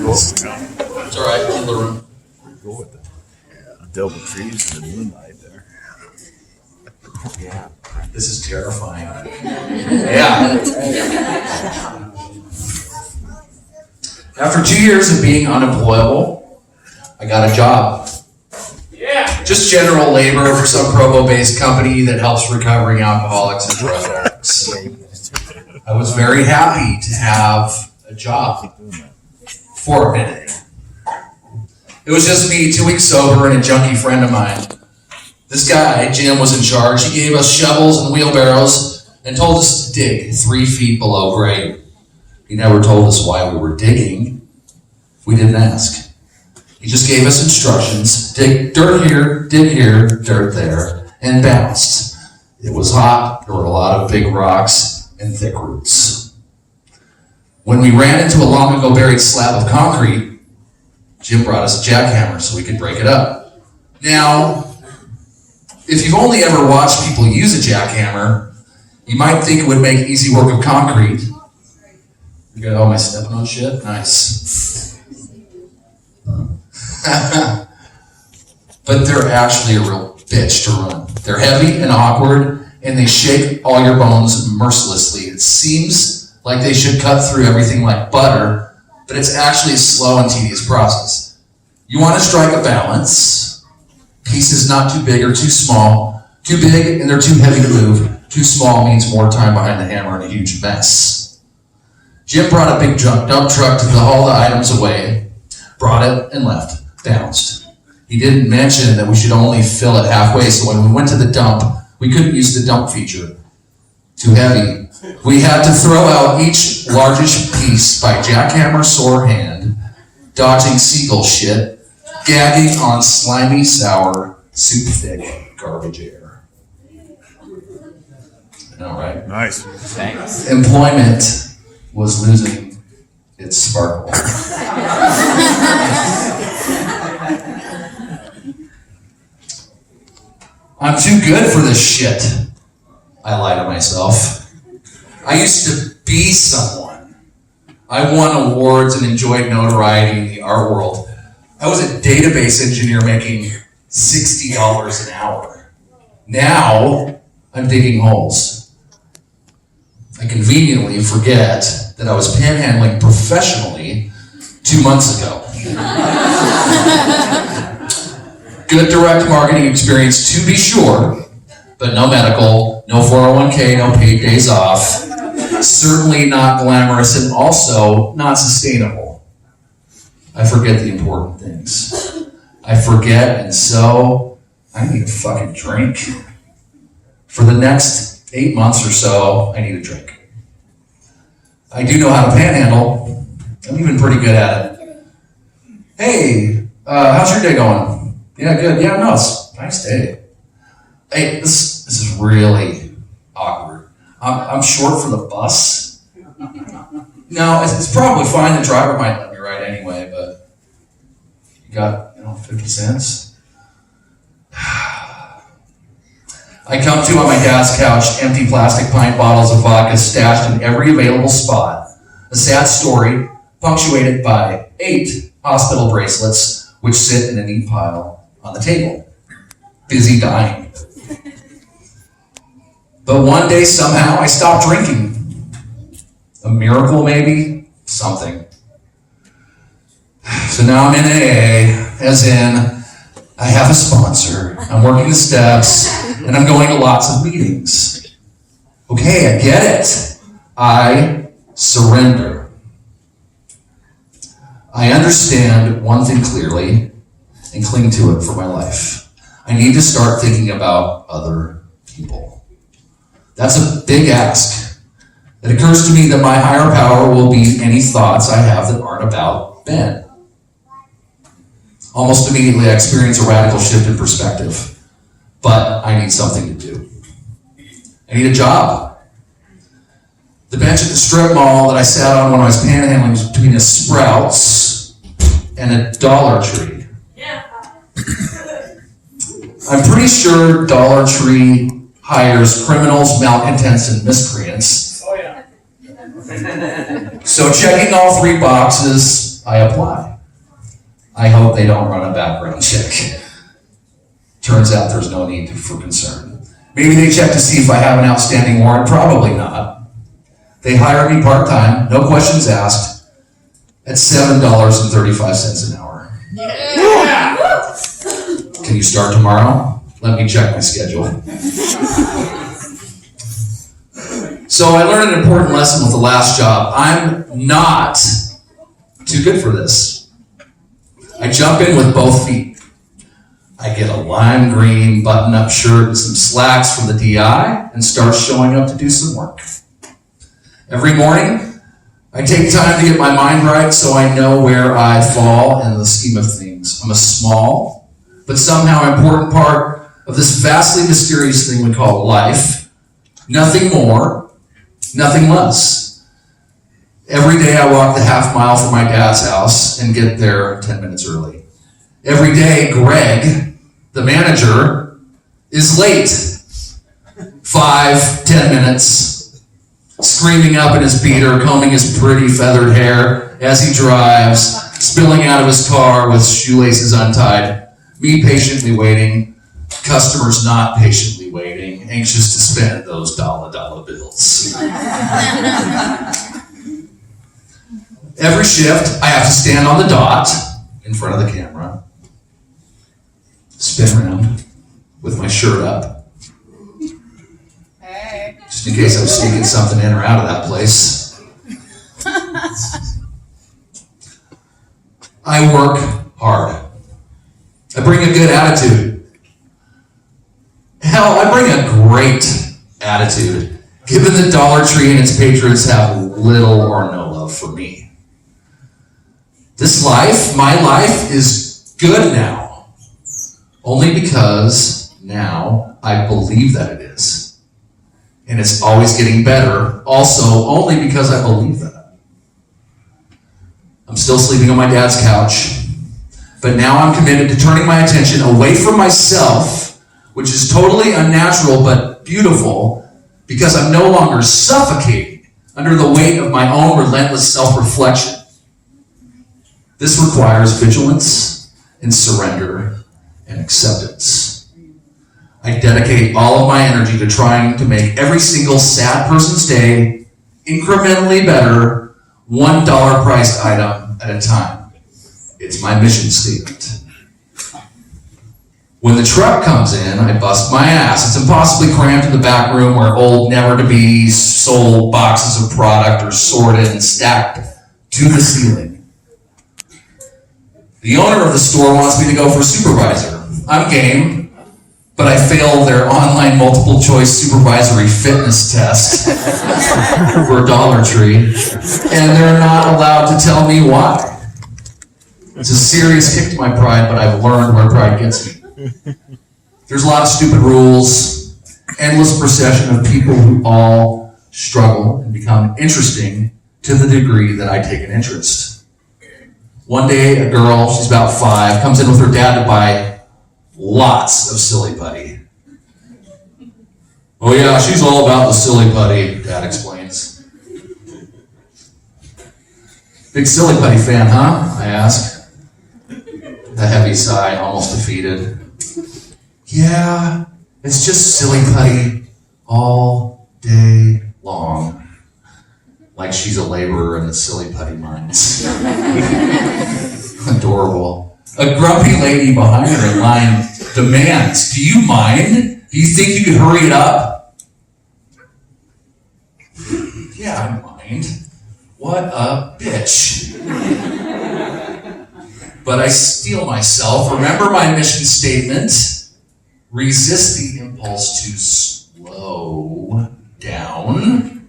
It's all right, in the room. Go with it. Yeah, double trees in the moonlight there. Yeah, this is terrifying. Yeah. After 2 years of being unemployable, I got a job. Yeah. Just general labor for some Provo-based company that helps recovering alcoholics and drug addicts. I was very happy to have a job for a minute. It was just me, 2 weeks sober, and a junkie friend of mine. This guy, Jim, was in charge. He gave us shovels and wheelbarrows and told us to dig 3 feet below grade. He never told us why we were digging. We didn't ask. He just gave us instructions. Dig dirt here, dirt there, and bounced. It was hot. There were a lot of big rocks and thick roots. When we ran into a long ago buried slab of concrete, Jim brought us a jackhammer so we could break it up. Now, if you've only ever watched people use a jackhammer, you might think it would make easy work of concrete. You go, oh, am I stepping on shit? Nice. But they're actually a real bitch to run. They're heavy and awkward, and they shake all your bones mercilessly. It seems like they should cut through everything like butter, but it's actually a slow and tedious process. You want to strike a balance. Pieces not too big or too small. Too big and they're too heavy to move. Too small means more time behind the hammer and a huge mess. Jim brought a big dump truck to haul the items away. Brought it and left. Bounced. He didn't mention that we should only fill it halfway, so when we went to the dump, we couldn't use the dump feature. Too heavy. We had to throw out each largest piece by jackhammer sore hand, dodging seagull shit, gagging on slimy, sour, soup-thick garbage air. I know, right? Nice. Thanks. Employment was losing its sparkle. I'm too good for this shit, I lie to myself. I used to be someone. I won awards and enjoyed notoriety in the art world. I was a database engineer making $60 an hour. Now, I'm digging holes. I conveniently forget that I was panhandling professionally 2 months ago. Good direct marketing experience to be sure, but no medical, no 401k, no paid days off. Certainly not glamorous and also not sustainable. I forget the important things. I forget, and so I need a fucking drink. For the next 8 months or so, I need a drink. I do know how to panhandle. I'm even pretty good at it. Hey, how's your day going? Yeah, good. Yeah, no, it's a nice day. Hey, this is really awkward. I'm short for the bus. No, it's probably fine. The driver might let me ride anyway, but you got, 50 cents? I come to on my dad's couch, empty plastic pint bottles of vodka stashed in every available spot. A sad story, punctuated by 8 hospital bracelets, which sit in a neat pile on the table. Busy dying. But one day, somehow, I stopped drinking. A miracle, maybe? Something. So now I'm in AA, as in, I have a sponsor, I'm working the steps, and I'm going to lots of meetings. Okay, I get it. I surrender. I understand one thing clearly and cling to it for my life. I need to start thinking about other people. That's a big ask. It occurs to me that my higher power will be any thoughts I have that aren't about Ben. Almost immediately, I experience a radical shift in perspective. But I need something to do. I need a job. The bench at the strip mall that I sat on when I was panhandling was between a Sprouts and a Dollar Tree. Yeah. I'm pretty sure Dollar Tree hires criminals, malcontents, and miscreants. Oh, yeah. So checking all 3 boxes, I apply. I hope they don't run a background check. Turns out there's no need for concern. Maybe they check to see if I have an outstanding warrant. Probably not. They hire me part-time, no questions asked, at $7.35 an hour. Yeah. Can you start tomorrow? Let me check my schedule. So I learned an important lesson with the last job. I'm not too good for this. I jump in with both feet. I get a lime green button-up shirt and some slacks from the DI and start showing up to do some work. Every morning, I take time to get my mind right so I know where I fall in the scheme of things. I'm a small, but somehow important part of this vastly mysterious thing we call life. Nothing more, nothing less. Every day I walk the half mile from my dad's house and get there 10 minutes early. Every day, Greg, the manager, is late. 5-10 minutes. Screaming up in his beater, combing his pretty feathered hair as he drives, spilling out of his car with shoelaces untied. Me patiently waiting, customers not patiently waiting, anxious to spend those dollar bills. Every shift, I have to stand on the dot in front of the camera, spin around with my shirt up, just in case I'm sneaking something in or out of that place. I work hard. I bring a good attitude. Hell, I bring a great attitude, given that Dollar Tree and its patrons have little or no love for me. This life, my life, is good now. Only because now I believe that it is. And it's always getting better, also only because I believe that. I'm still sleeping on my dad's couch, but now I'm committed to turning my attention away from myself, which is totally unnatural but beautiful, because I'm no longer suffocating under the weight of my own relentless self-reflection. This requires vigilance and surrender and acceptance. I dedicate all of my energy to trying to make every single sad person's day incrementally better, $1 priced item at a time. It's my mission statement. When the truck comes in, I bust my ass. It's impossibly cramped in the back room where old never-to-be sold boxes of product are sorted and stacked to the ceiling. The owner of the store wants me to go for supervisor. I'm game. But I failed their online multiple choice supervisory fitness test for Dollar Tree, and they're not allowed to tell me why. It's a serious kick to my pride, but I've learned where pride gets me. There's a lot of stupid rules, endless procession of people who all struggle and become interesting to the degree that I take an interest. One day, a girl, she's about 5, comes in with her dad to buy lots of silly putty. Oh yeah, she's all about the silly putty, Dad explains. Big silly putty fan, huh? I ask. A heavy sigh, almost defeated. Yeah, it's just silly putty all day long. Like she's a laborer in the silly putty mines. Adorable. A grumpy lady behind her in line demands, "Do you mind? Do you think you could hurry it up?" Yeah, I mind. What a bitch. But I steel myself. Remember my mission statement? Resist the impulse to slow down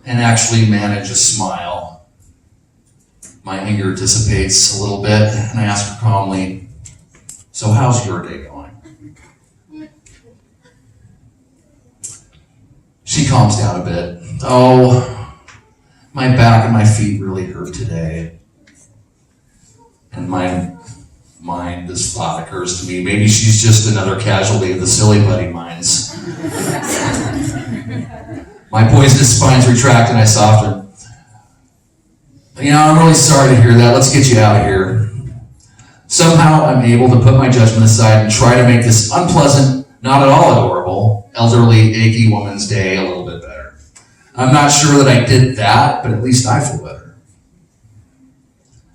and actually manage a smile. My anger dissipates a little bit, and I ask her calmly, "So how's your day going?" She calms down a bit. "Oh, my back and my feet really hurt today." And my mind, this thought occurs to me, maybe she's just another casualty of the silly putty mines. My poisonous spines retract and I soften. I'm really sorry to hear that. Let's get you out of here. Somehow I'm able to put my judgment aside and try to make this unpleasant, not at all adorable, elderly, achy woman's day a little bit better. I'm not sure that I did that, but at least I feel better.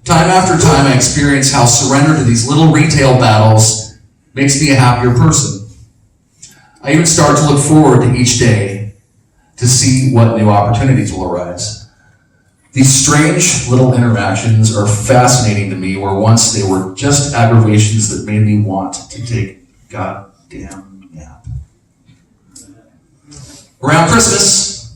Time after time, I experience how surrender to these little retail battles makes me a happier person. I even start to look forward to each day to see what new opportunities will arise. These strange little interactions are fascinating to me, where once they were just aggravations that made me want to take a goddamn nap. Around Christmas,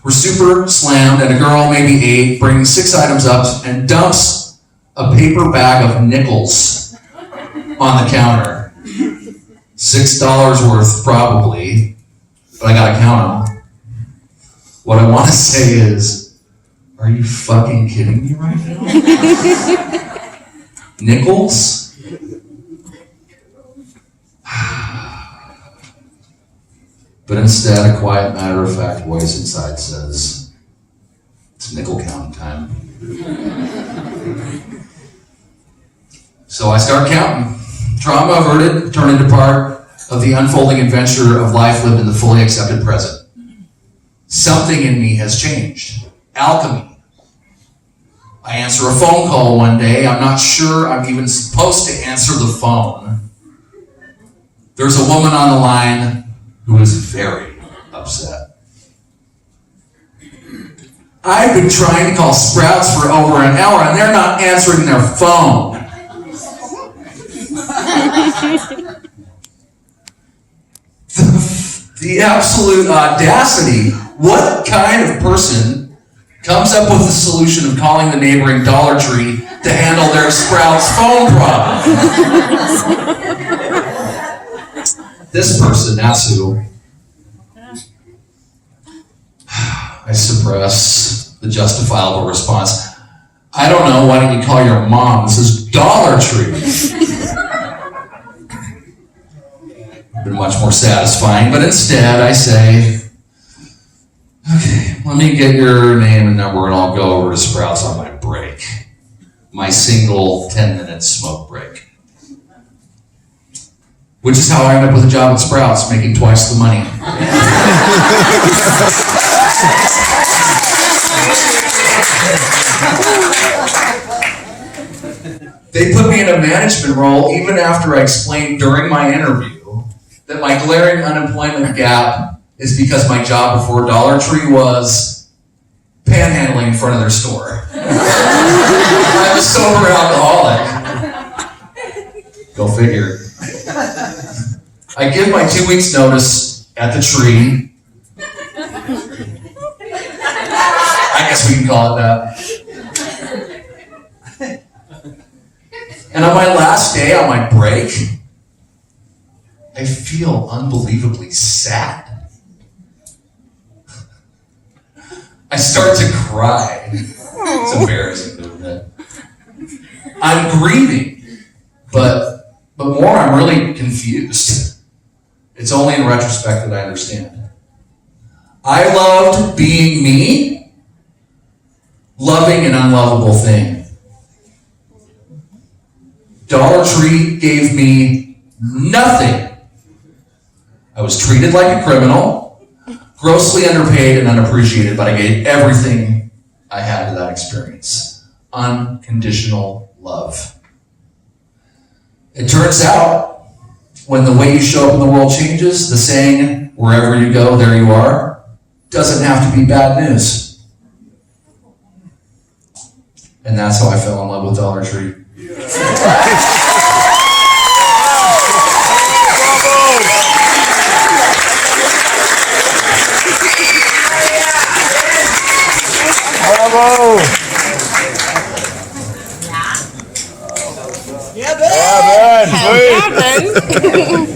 we're super slammed, and a girl, maybe 8, brings 6 items up and dumps a paper bag of nickels on the counter. $6 worth, probably, but I gotta count them. What I want to say is, are you fucking kidding me right now? Nickels? But instead, a quiet, matter-of-fact voice inside says, it's nickel counting time. So I start counting. Trauma averted, turned into part of the unfolding adventure of life lived in the fully accepted present. Something in me has changed. Alchemy. I answer a phone call one day. I'm not sure I'm even supposed to answer the phone. There's a woman on the line who is very upset. I've been trying to call Sprouts for over an hour and they're not answering their phone. The absolute audacity. What kind of person comes up with the solution of calling the neighboring Dollar Tree to handle their Sprouts phone problem? This person, that's who. I suppress the justifiable response. I don't know, why don't you call your mom? This is Dollar Tree. Been much more satisfying, but instead I say, okay, let me get your name and number and I'll go over to Sprouts on my break. My single 10-minute smoke break. Which is how I ended up with a job at Sprouts, making twice the money. They put me in a management role even after I explained during my interview that my glaring unemployment gap is because my job before Dollar Tree was panhandling in front of their store. I'm a sober alcoholic. Go figure. I give my 2 weeks notice at the tree. I guess we can call it that. And on my last day on my break, I feel unbelievably sad. I start to cry. It's embarrassing, isn't it? I'm grieving, but more, I'm really confused. It's only in retrospect that I understand. I loved being me, loving an unlovable thing. Dollar Tree gave me nothing. I was treated like a criminal, grossly underpaid and unappreciated, but I gave everything I had to that experience. Unconditional love. It turns out, when the way you show up in the world changes, the saying, wherever you go, there you are, doesn't have to be bad news. And that's how I fell in love with Dollar Tree. Bravo! Yeah, Ben! Yeah, Ben!